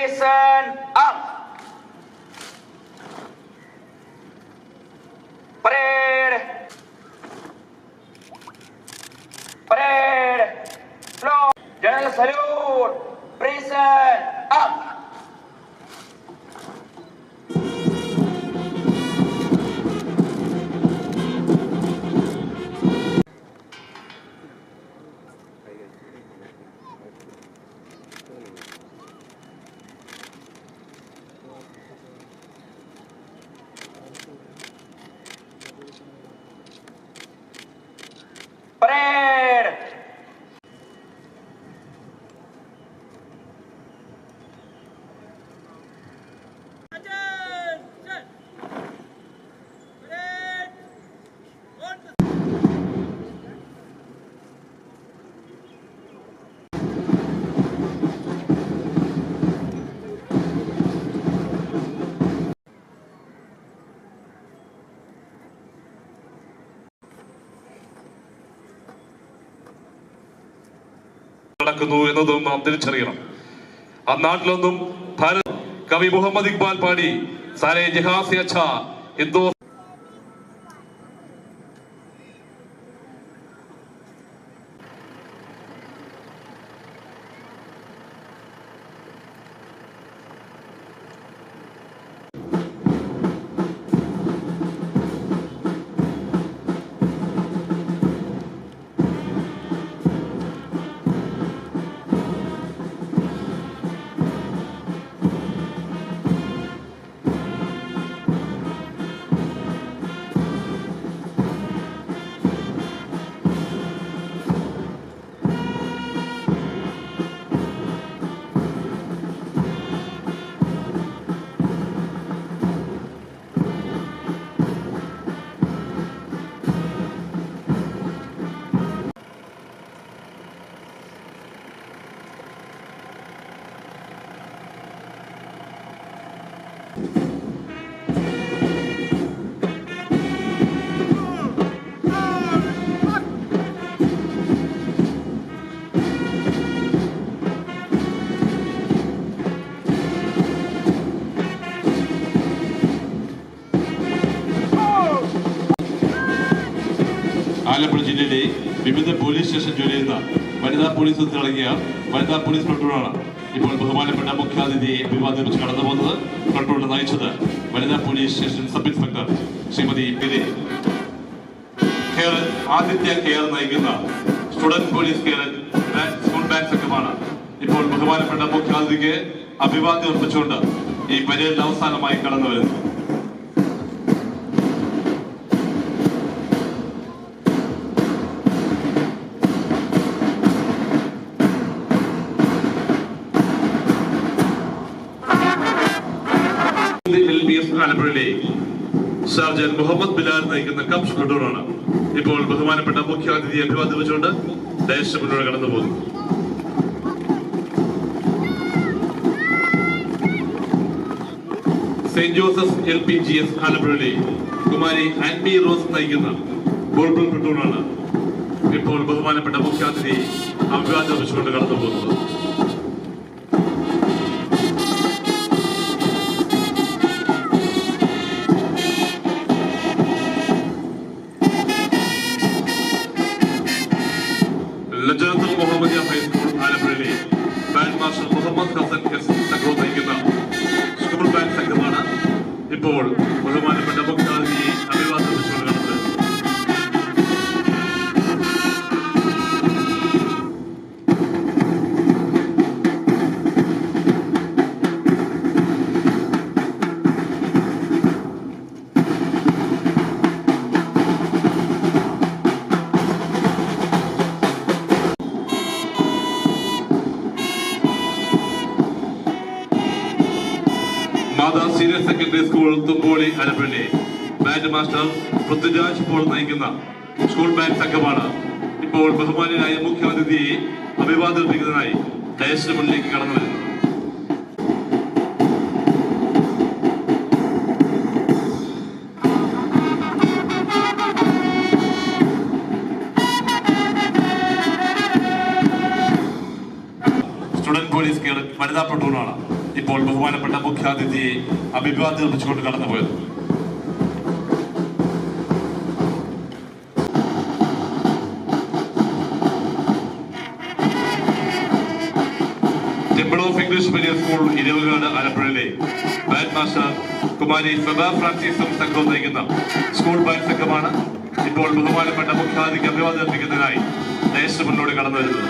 Listen up. Parade. Parade. Floor. General salute. Listen up. Parade! നടക്കുന്നു എന്നതും നാം തിരിച്ചറിയണം. ആ നാട്ടിലൊന്നും കവി മുഹമ്മദ് ഇക്ബാൽ പാടി സാരേ ജഹാസി അച്ഛാ ഹിന്ദു ആലപ്പുഴ ജില്ലയിലെ വിവിധ പോലീസ് സ്റ്റേഷൻ ജോലി ചെയ്യുന്ന വനിതാ പോലീസ് അടങ്ങിയ വനിതാ പോലീസ് കൺട്രോളാണ് ഇപ്പോൾ ബഹുമാനപ്പെട്ട മുഖ്യാതിഥിയെ അഭിവാദ്യം വെച്ച് കടന്നു പോകുന്നത്. കൺട്രോളിനെ നയിച്ചത് വനിതാ police station sub inspector Shrimati Aditya care നയിക്കുന്ന സ്റ്റുഡന്റ് പോലീസ് സ്കൂൾ ബാങ്ക് സംഘമാണ് ഇപ്പോൾ ബഹുമാനപ്പെട്ട മുഖ്യാതിഥിക്ക് അഭിവാദ്യം അർപ്പിച്ചുകൊണ്ട് ഈ പരേഡിൽ അവസാനമായി കടന്നു വരുന്നത്. ആലപ്പുഴയിലെ സർജൻ മുഹമ്മദ് ബിലാൽ നയിക്കുന്ന കപ്സ് കണ്ടൂറാണ് ഇപ്പോൾ ബഹുമാനപ്പെട്ട മുഖ്യാതിഥിയെ അഭിവാദ്യം വെച്ചുകൊണ്ട് ദേശം മുന്നോട്ട് കടന്നു പോകുന്നു. സെന്റ് ജോസഫ് LPGS ആലപ്പുഴയിലെ കുമാരി ആൻമി റോസ് നയിക്കുന്ന ബോൾബിൾ കണ്ടൂറാണ് ഇപ്പോൾ ബഹുമാനപ്പെട്ട മുഖ്യാതിഥിയെ അഭിവാദ്യം വെച്ചുകൊണ്ട് കടന്നു പോകുന്നത്. ലജനത്തുൽ മുഹമ്മദിയ ഹൈസ്കൂൾ ആലപ്പുഴയിലെ ബാൻഡ് മാസ്റ്റർ മുഹമ്മദ് ഹസൻ സംഘവും നയിക്കുന്ന സ്കൂൾ ബാൻഡ് സംഘമാണ് ഇപ്പോൾ ബഹുമാനപ്പെട്ട മുഖ്യാതിഥിയെ അഭിവാദ്യം വെച്ചുകൊണ്ട് കടന്നത്. മാതാ സീനിയർ സെക്കൻഡറി സ്കൂൾ തുമ്പോളി ആലപ്പുഴയിലെ ബാൻഡ് മാസ്റ്റർ പൃഥ്വിരാജ് ഇപ്പോൾ നയിക്കുന്ന സ്കൂൾ ബാൻഡ് സംഘമാണ് ഇപ്പോൾ ബഹുമാന്യനായ മുഖ്യാതിഥിയെ അഭിവാദ്യം അർപ്പിക്കുന്നതിനായി ഡയസിന് മുന്നിലേക്ക് കടന്നു വരുന്നത്. സ്റ്റുഡന്റ് പോലീസ് വനിതാ പ്ലട്ടൂണാണ് ഇപ്പോൾ ബഹുമാനപ്പെട്ട മുഖ്യാതിഥിയെ അഭിവാദ്യം അർപ്പിച്ചുകൊണ്ട് കടന്നുപോയത്. Temple of English medium school Iravukad ആലപ്പുഴയിലെ ബാൻഡ് മാസ്റ്റർ കുമാരി ഫെബ ഫ്രാൻസിസും സംഘവും നയിക്കുന്ന സ്കൂൾ ബാൻഡ് സംഘമാണ് ഇപ്പോൾ ബഹുമാനപ്പെട്ട മുഖ്യാതിഥിക്ക് അഭിവാദ്യം അർപ്പിക്കുന്നതിനായി ദേശത്തിന് മുന്നോട്ട് കടന്നു വരുന്നത്.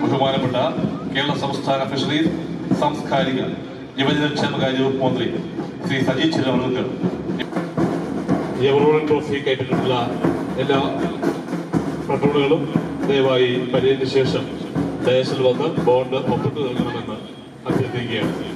ബഹുമാനപ്പെട്ട കേരള സംസ്ഥാന ഫിഷറീസ് സാംസ്കാരിക യുവജനക്ഷേമകാര്യ വകുപ്പ് മന്ത്രി ശ്രീ സജി ചിറവർക്ക് എവറോളൻ ട്രോഫി കയറ്റിട്ടുള്ള എല്ലാ പട്ടണങ്ങളും ദയവായി പരേഡിന് ശേഷം ഡയസിൽ വന്ന് ബോണ്ട് ഒപ്പിട്ട് നൽകണമെന്ന് അഭ്യർത്ഥിക്കുകയാണ്.